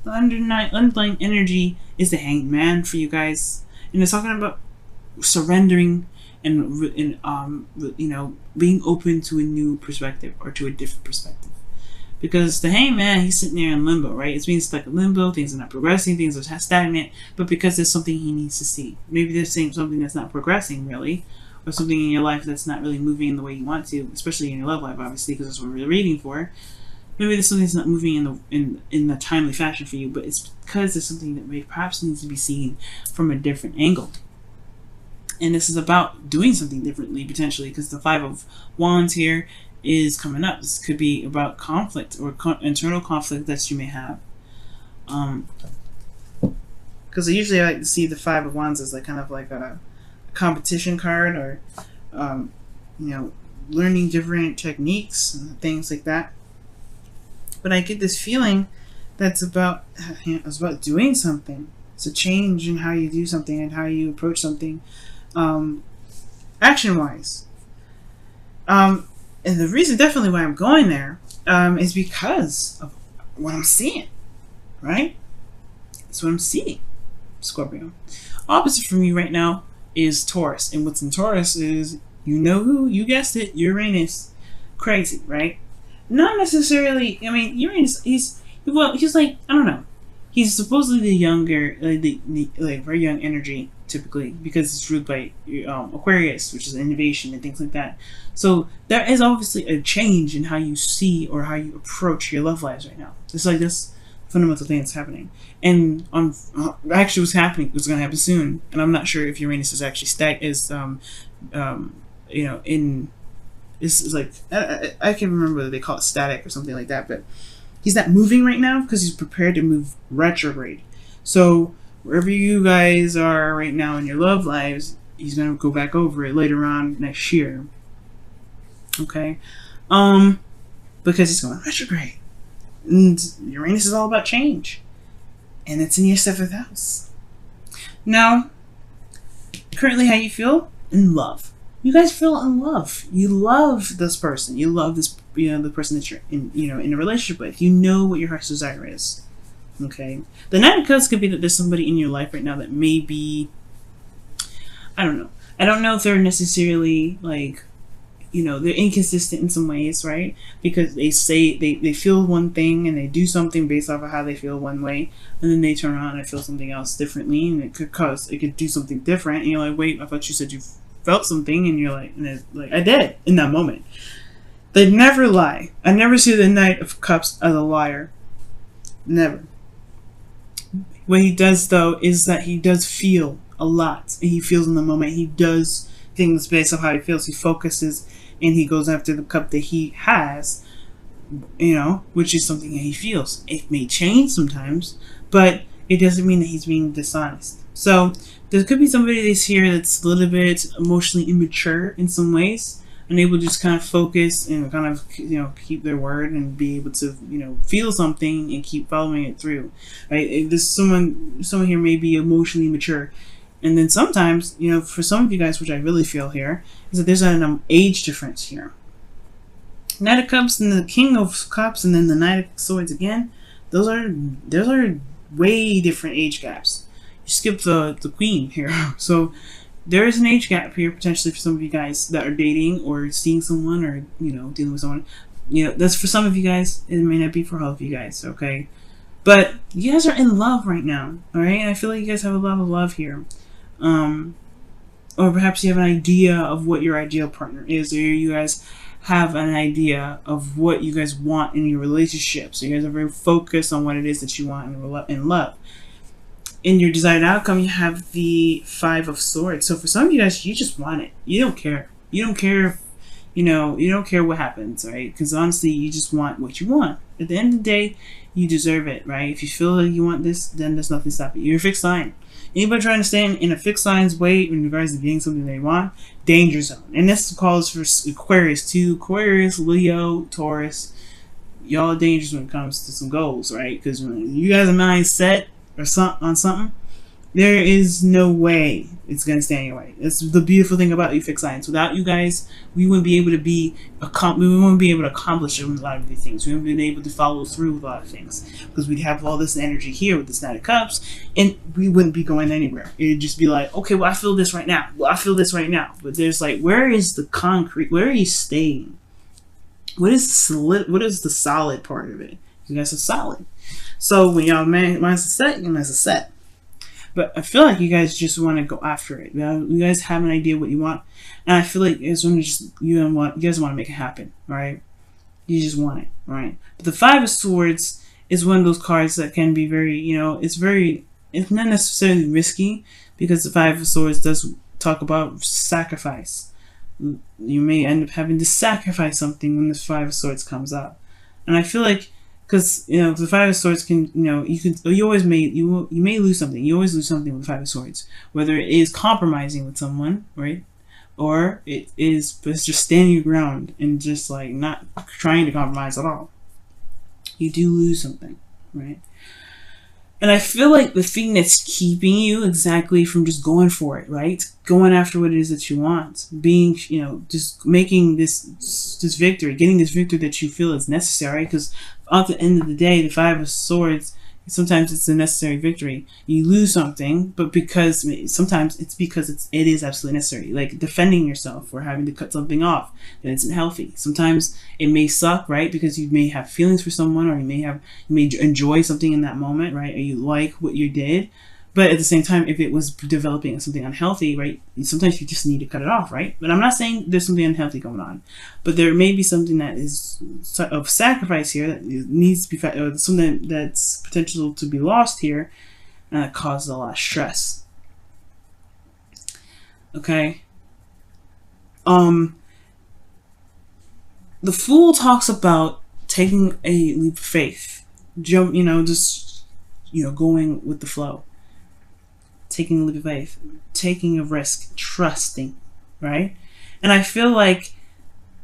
The underlying energy is the Hanged Man for you guys, and it's talking about surrendering and being open to a new perspective or to a different perspective. Because the Hanged Man, he's sitting there in limbo, right? It's being stuck in limbo. Things are not progressing. Things are stagnant. But because there's something he needs to see. Maybe there's something that's not progressing really, or something in your life that's not really moving in the way you want to, especially in your love life, obviously, because that's what we're reading for. Maybe there's something that's not moving in a timely fashion for you, but it's because there's something that may perhaps needs to be seen from a different angle. And this is about doing something differently, potentially, because the Five of Wands here is coming up. This could be about conflict or internal conflict that you may have. Because usually I like to see the Five of Wands as like kind of like a competition card, or learning different techniques and things like that. But I get this feeling that's about doing something. It's a change in how you do something and how you approach something, action wise. And the reason definitely why I'm going there is because of what I'm seeing, right? That's what I'm seeing, Scorpio. Opposite from you right now is Taurus. And what's in Taurus is, you know who? You guessed it, Uranus. Crazy, right? Not necessarily, I mean, Uranus, he's like, I don't know. He's supposedly the younger, like very young energy, typically, because it's ruled by Aquarius, which is innovation and things like that. So there is obviously a change in how you see or how you approach your love lives right now. It's like this fundamental thing that's happening. And actually what's happening, what's going to happen soon, and I'm not sure if Uranus is actually it's like, I can't remember whether they call it static or something like that, but he's not moving right now because he's prepared to move retrograde. So wherever you guys are right now in your love lives, he's going to go back over it later on next year. Okay? Because he's going retrograde. And Uranus is all about change. And it's in your 7th house. Now, currently how you feel? In love. You guys feel in love. You love this person. You love this, the person that you're in a relationship with. You know what your heart's desire is. Okay. The Knight of Cups could be that there's somebody in your life right now that may be, I don't know. I don't know if they're necessarily like, they're inconsistent in some ways, right? Because they say they feel one thing and they do something based off of how they feel one way, and then they turn around and feel something else differently, and it could do something different, and you're like, wait, I thought you said you felt something, and you're like, and it's like, I did in that moment. They never lie. I never see the Knight of Cups as a liar. Never. What he does though is that he does feel a lot, and he feels in the moment. He does things based on how he feels. He focuses and he goes after the cup that he has, which is something that he feels. It may change sometimes, but it doesn't mean that he's being dishonest. So there could be somebody that's here that's a little bit emotionally immature in some ways, and able to just kind of focus and kind of keep their word and be able to feel something and keep following it through. Right? There's someone here may be emotionally mature, and then sometimes for some of you guys, which I really feel here, is that there's an age difference here. Knight of Cups and the King of Cups, and then the Knight of Swords again. Those are way different age gaps. You skip the Queen here, so there is an age gap here potentially for some of you guys that are dating or seeing someone or dealing with someone. That's for some of you guys. It may not be for all of you guys. Okay, but you guys are in love right now. All right, and I feel like you guys have a lot of love here. Or perhaps you have an idea of what your ideal partner is, or you guys have an idea of what you guys want in your relationship. So you guys are very focused on what it is that you want in love. In your desired outcome, you have the Five of Swords. So for some of you guys, you just want it. You don't care. You don't care, you don't care what happens, right? Because honestly, you just want what you want. At the end of the day, you deserve it, right? If you feel like you want this, then there's nothing stopping you. You're a fixed sign. Anybody trying to stand in a fixed sign's way in regards to getting something they want, danger zone. And this calls for Aquarius too. Aquarius, Leo, Taurus, y'all are dangerous when it comes to some goals, right? Because when you guys are mindset or on something, There is no way it's gonna stand your way. That's the beautiful thing about you fixed signs. Without you guys, we wouldn't be able to we wouldn't be able to accomplish a lot of these things. We wouldn't be able to follow through with a lot of things because we'd have all this energy here with this Knight of Cups, and we wouldn't be going anywhere. It'd just be like, okay, well, I feel this right now. Well, I feel this right now. But there's like, where is the concrete? Where are you staying? What is the solid part of it? You guys are solid. So when y'all minds are set, your minds are set. But I feel like you guys just want to go after it. You guys have an idea what you want, and I feel like it's when you guys want to make it happen, right? You just want it, right? But the Five of Swords is one of those cards that can be very, it's not necessarily risky because the Five of Swords does talk about sacrifice. You may end up having to sacrifice something when the Five of Swords comes up, and I feel like, because the Five of Swords can, you may lose something. You always lose something with the Five of Swords, whether it is compromising with someone, right, or it's just standing your ground and just like not trying to compromise at all. You do lose something, right? And I feel like the thing that's keeping you exactly from just going for it, right? Going after what it is that you want, being, just making this victory, getting this victory that you feel is necessary. Because at the end of the day, the Five of Swords, sometimes it's a necessary victory. You lose something, but sometimes it's because it is absolutely necessary. Like defending yourself or having to cut something off that isn't healthy. Sometimes it may suck, right? Because you may have feelings for someone, or you may enjoy something in that moment, right? Or you like what you did. But at the same time, if it was developing something unhealthy, right, sometimes you just need to cut it off, right? But I'm not saying there's something unhealthy going on. But there may be something that is of sacrifice here that needs to be, or something that's potential to be lost here, and that causes a lot of stress. Okay? The Fool talks about taking a leap of faith. Going with the flow. Taking a leap of faith, taking a risk, trusting, right? And I feel like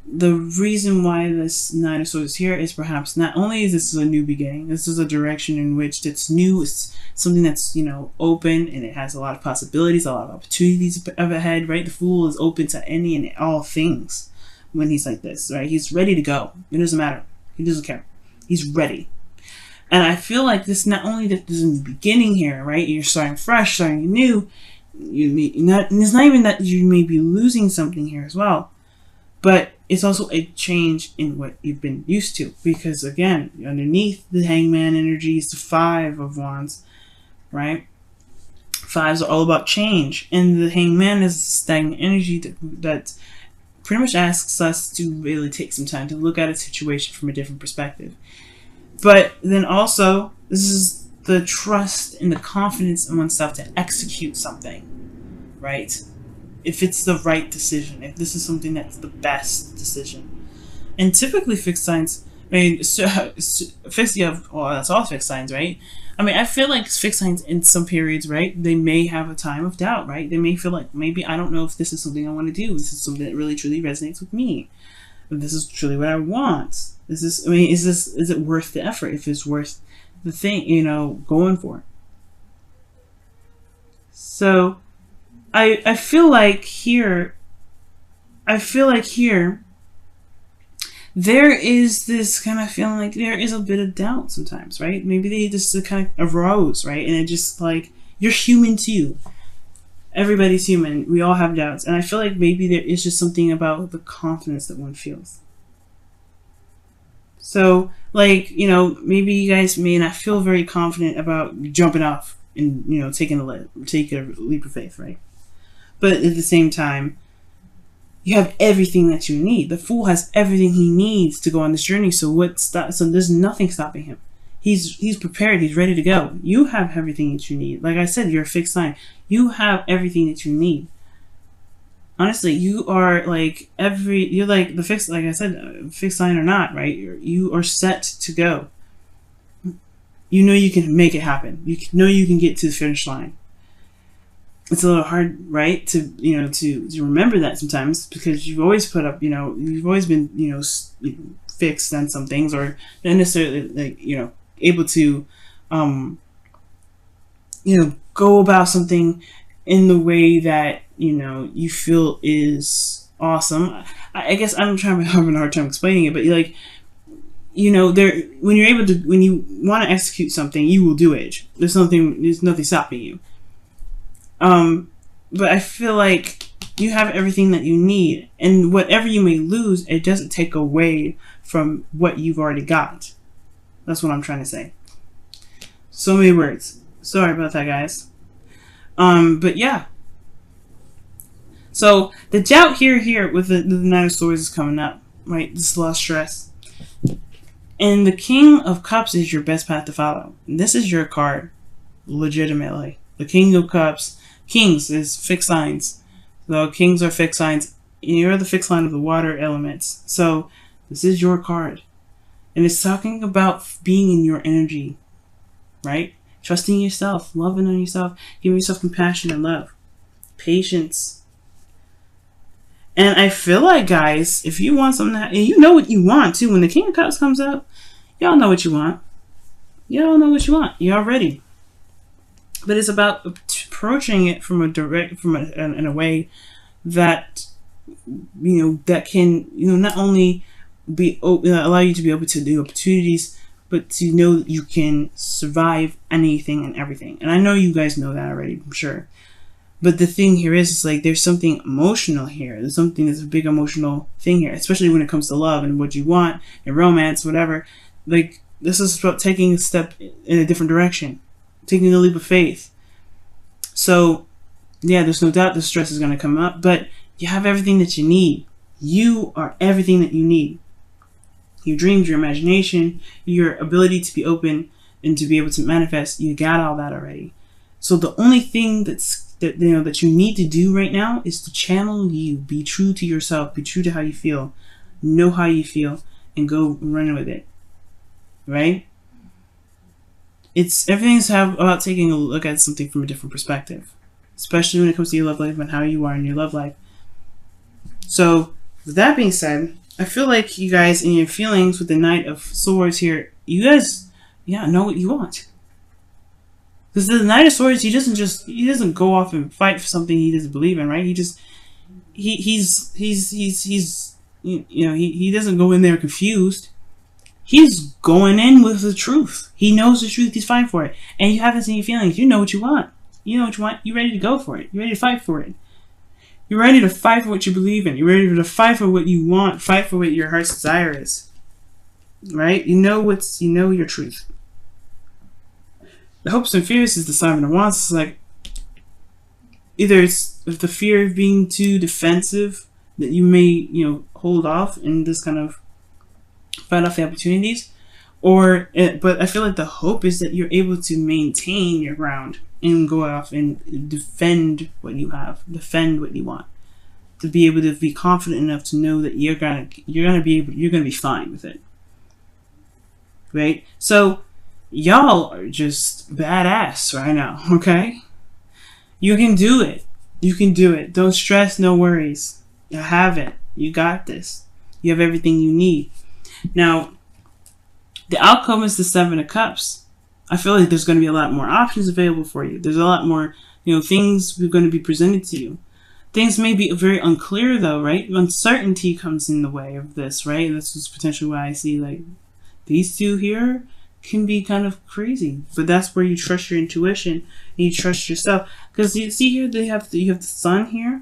the reason why this Nine of Swords is here is perhaps not only is this a new beginning, this is a direction in which it's new, it's something that's, open, and it has a lot of possibilities, a lot of opportunities up ahead, right? The Fool is open to any and all things when he's like this, right? He's ready to go. It doesn't matter. He doesn't care. He's ready. And I feel like this, not only that there's a new beginning here, right? You're starting fresh, starting new. And it's not even that you may be losing something here as well, but it's also a change in what you've been used to. Because again, underneath the Hangman energy is the Five of Wands, right? Fives are all about change, and the Hangman is stagnant energy that pretty much asks us to really take some time to look at a situation from a different perspective. But then also, this is the trust and the confidence in oneself to execute something, right? If it's the right decision, if this is something that's the best decision. And typically fixed signs, that's all fixed signs, right? I feel like fixed signs in some periods, right, they may have a time of doubt, right? They may feel like, maybe I don't know if this is something I want to do. This is something that really truly resonates with me. If this is truly what I want. Is it worth the effort? If it's worth the thing, going for. So I feel like here there is this kind of feeling like there is a bit of doubt sometimes, right? Maybe they just kind of arose, right? And it just like, you're human too. Everybody's human. We all have doubts. And I feel like maybe there is just something about the confidence that one feels. So, maybe you guys may not feel very confident about jumping off and, taking a leap of faith, right? But at the same time, you have everything that you need. The Fool has everything he needs to go on this journey. So there's nothing stopping him. He's prepared. He's ready to go. You have everything that you need. Like I said, you're a fixed sign. You have everything that you need. Honestly, you are like you're like the fixed, like I said, fixed sign or not, right? You are set to go. You can make it happen. You can get to the finish line. It's a little hard, right, to remember that sometimes, because you've always put up, you've always been, fixed on some things, or not necessarily able to, go about something in the way that, you know, you feel is awesome. I guess I'm having a hard time explaining it, but like, you know, when you want to execute something, you will do it. There's nothing stopping you. But I feel like you have everything that you need, and whatever you may lose, it doesn't take away from what you've already got. That's what I'm trying to say. So many words. Sorry about that, guys. But yeah. So the doubt here with the Nine of Swords is coming up, right? This is a lot of stress. And the King of Cups is your best path to follow. This is your card, legitimately. The King of Cups. Kings is fixed signs. So kings are fixed signs. You're the fixed line of the water elements. So this is your card. And it's talking about being in your energy, right? Trusting yourself, loving on yourself, giving yourself compassion and love. Patience. And I feel like, guys, if you want something, and you know what you want too, when the King of Cups comes up, y'all know what you want. Y'all know what you want. Y'all ready. But it's about approaching it from in a way that, you know, that can, you know, not only be allow you to be able to do opportunities, but to know that you can survive anything and everything. And I know you guys know that already, I'm sure. But the thing here is like there's something emotional here. There's something that's a big emotional thing here, especially when it comes to love and what you want and romance, whatever. Like, this is about taking a step in a different direction, taking a leap of faith. So, yeah, there's no doubt the stress is going to come up, but you have everything that you need. You are everything that you need. Your dreams, your imagination, your ability to be open and to be able to manifest, you got all that already. So the only thing that you need to do right now is to channel you, be true to yourself, be true to how you feel, know how you feel, and go run with it. Right? Everything's about taking a look at something from a different perspective, especially when it comes to your love life and how you are in your love life. So, with that being said, I feel like you guys in your feelings with the Knight of Swords here, you guys, know what you want. Because the Knight of Swords, he doesn't go off and fight for something he doesn't believe in, right? He doesn't go in there confused. He's going in with the truth. He knows the truth. He's fighting for it. And you have this in your feelings. You know what you want. You know what you want. You're ready to go for it. You're ready to fight for it. You're ready to fight for what you believe in. You're ready to fight for what you want. Fight for what your heart's desire is. Right? You know your truth. The hopes and fears is the Seven of Wands. It's like, either it's the fear of being too defensive that you may, hold off and just kind of fight off the opportunities, but I feel like the hope is that you're able to maintain your ground and go off and defend what you have, defend what you want, to be able to be confident enough to know that you're gonna be fine with it, right? So y'all are just badass right now, okay? You can do it. You can do it. Don't stress, no worries. You have it. You got this. You have everything you need. Now, the outcome is the Seven of Cups. I feel like there's going to be a lot more options available for you. There's a lot more, things are going to be presented to you. Things may be very unclear, though, right? Uncertainty comes in the way of this, right? And this is potentially why I see, like, these two here can be kind of crazy. But that's where you trust your intuition and you trust yourself. Because you see here, you have the sun here.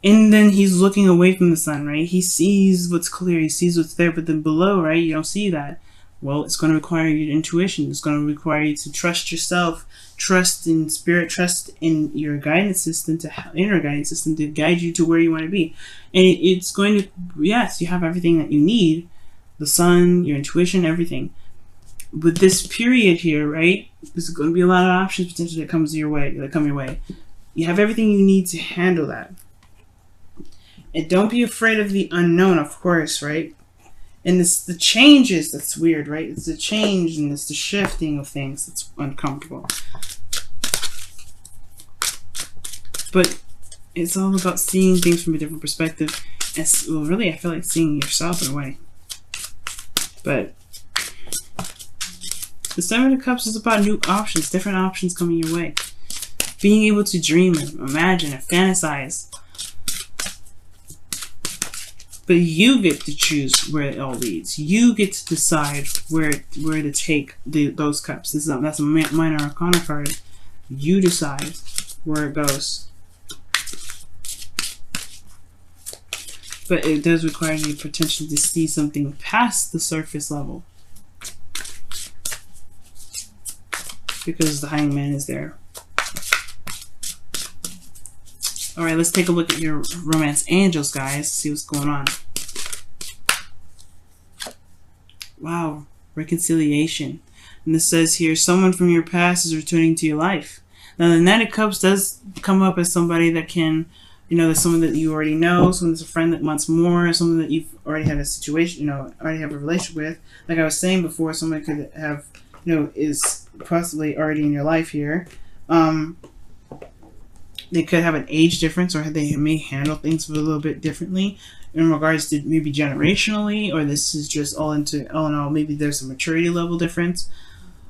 And then he's looking away from the sun, right? He sees what's clear. He sees what's there. But then below, right, you don't see that. Well, it's going to require your intuition. It's going to require you to trust yourself, trust in spirit, trust in your guidance system, inner guidance system to guide you to where you want to be. And it's going to, yes, you have everything that you need. The sun, your intuition, everything. But this period here, right, there's going to be a lot of options potentially that come your way. You have everything you need to handle that. And don't be afraid of the unknown, of course, right? And it's the changes that's weird, right? It's the change and it's the shifting of things that's uncomfortable. But it's all about seeing things from a different perspective. Well, really, I feel like seeing yourself in a way. But The Seven of Cups is about new options, different options coming your way. Being able to dream and imagine and fantasize. But you get to choose where it all leads. You get to decide where to take those cups. That's a minor arcana card. You decide where it goes. But it does require you potentially to see something past the surface level. Because the Hangman is there. Alright, let's take a look at your romance angels, guys. See what's going on. Wow, reconciliation. And this says here, someone from your past is returning to your life. Now, the Knight of Cups does come up as somebody that can, you know, there's someone that you already know, someone that's a friend that wants more, someone that you've already had a situation, you know, already have a relationship with. Like I was saying before, someone could have, you know, is possibly already in your life here. They could have an age difference, or they may handle things a little bit differently in regards to maybe generationally, or this is just all in all, maybe there's a maturity level difference,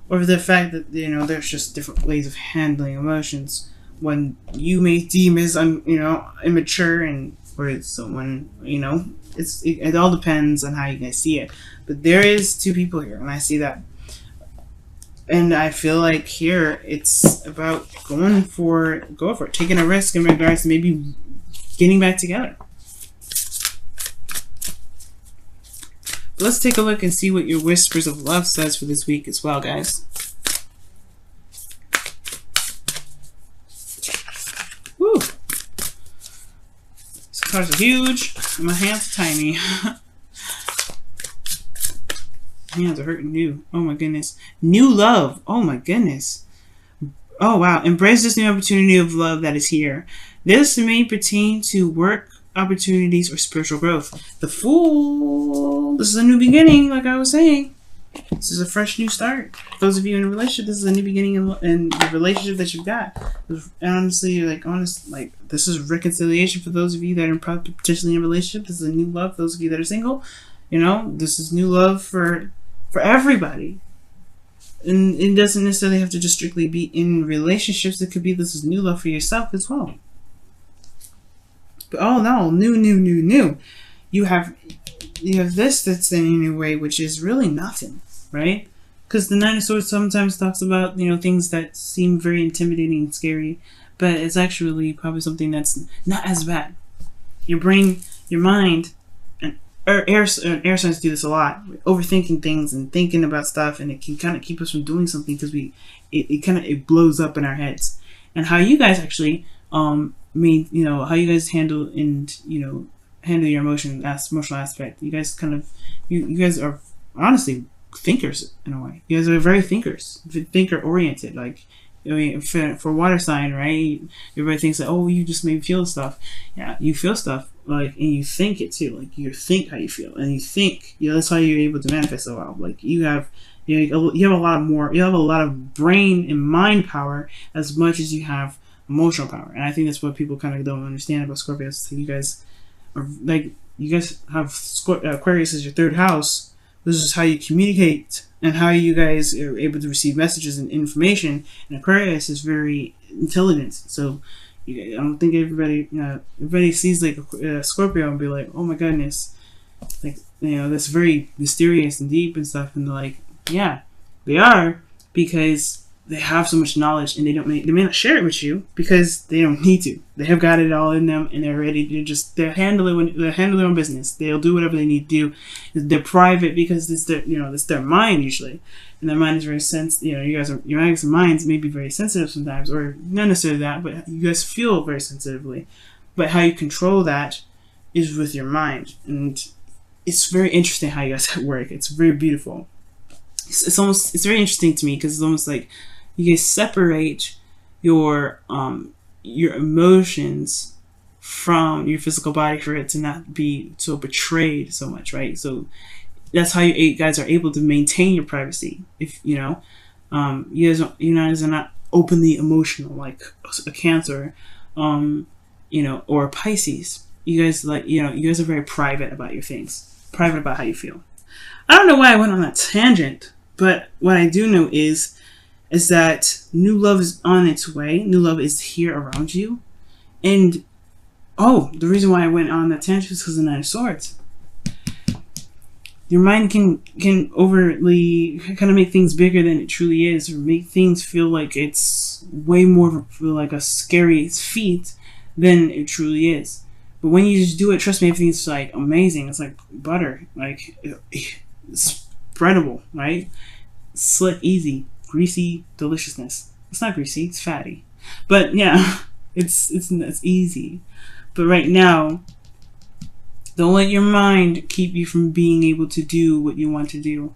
or the fact that, you know, there's just different ways of handling emotions. When you may deem as immature, and or someone, you know, it all depends on how you guys see it. But there is two people here, and I see that. And I feel like here it's about going for it, taking a risk in regards to maybe getting back together. But let's take a look and see what your Whispers of Love says for this week as well, guys. Woo! These cards are huge, and my hands are tiny. Hands are hurting new. Oh my goodness. New love. Oh my goodness. Oh wow. Embrace this new opportunity of love that is here. This may pertain to work opportunities or spiritual growth. The Fool. This is a new beginning, like I was saying. This is a fresh new start. For those of you in a relationship, this is a new beginning in the relationship that you've got. Honestly, this is reconciliation for those of you that are potentially in a relationship. This is a new love for those of you that are single. You know, this is new love for everybody. And it doesn't necessarily have to just strictly be in relationships. It could be this is new love for yourself as well. But oh no, new. You have this that's in your way, which is really nothing, right? Because the Nine of Swords sometimes talks about, you know, things that seem very intimidating and scary, but it's actually probably something that's not as bad. Your brain, your mind, air signs do this a lot. We're overthinking things and thinking about stuff, and it can kind of keep us from doing something because it blows up in our heads. And how you guys actually how you guys handle your emotional aspect. You guys you guys are honestly thinkers in a way. You guys are very thinker oriented. Like, I mean, for water sign, right? Everybody thinks that, oh, you just maybe feel stuff. Yeah, you feel stuff, like, and you think it too. Like, you think how you feel, and you think, that's how you're able to manifest so well. Like, you have a lot of brain and mind power as much as you have emotional power. And I think that's what people kind of don't understand about Scorpio. So you guys have Aquarius as your third house. This is how you communicate and how you guys are able to receive messages and information. And Aquarius is very intelligent. So I don't think everybody sees like a Scorpio and be like, oh my goodness, like, that's very mysterious and deep and stuff. And they're like, yeah, they are, because they have so much knowledge, and they may not share it with you because they don't need to. They have got it all in them, and they're ready to they're handling their own business. They'll do whatever they need to do. They're private because it's their mind usually, and their mind is very your guys' minds may be very sensitive sometimes, or not necessarily that, but you guys feel very sensitively. But how you control that is with your mind, and it's very interesting how you guys work. It's very beautiful. It's very interesting to me because it's almost like you guys separate your emotions from your physical body for it to not be so betrayed so much, right? So that's how you guys are able to maintain your privacy. If you guys are not openly emotional like a Cancer, or a Pisces. You guys you guys are very private about your things, private about how you feel. I don't know why I went on that tangent, But what I do know is that new love is on its way. New love is here around you. And oh, the reason why I went on that tangent is because of the Nine of Swords. Your mind can overtly kind of make things bigger than it truly is, or make things feel like it's way more of like a scary feat than it truly is. But when you just do it, trust me, everything's like amazing. It's like butter, like it's spreadable, right? Slick, easy, greasy deliciousness. It's not greasy, it's fatty, but yeah, it's easy. But right now, don't let your mind keep you from being able to do what you want to do.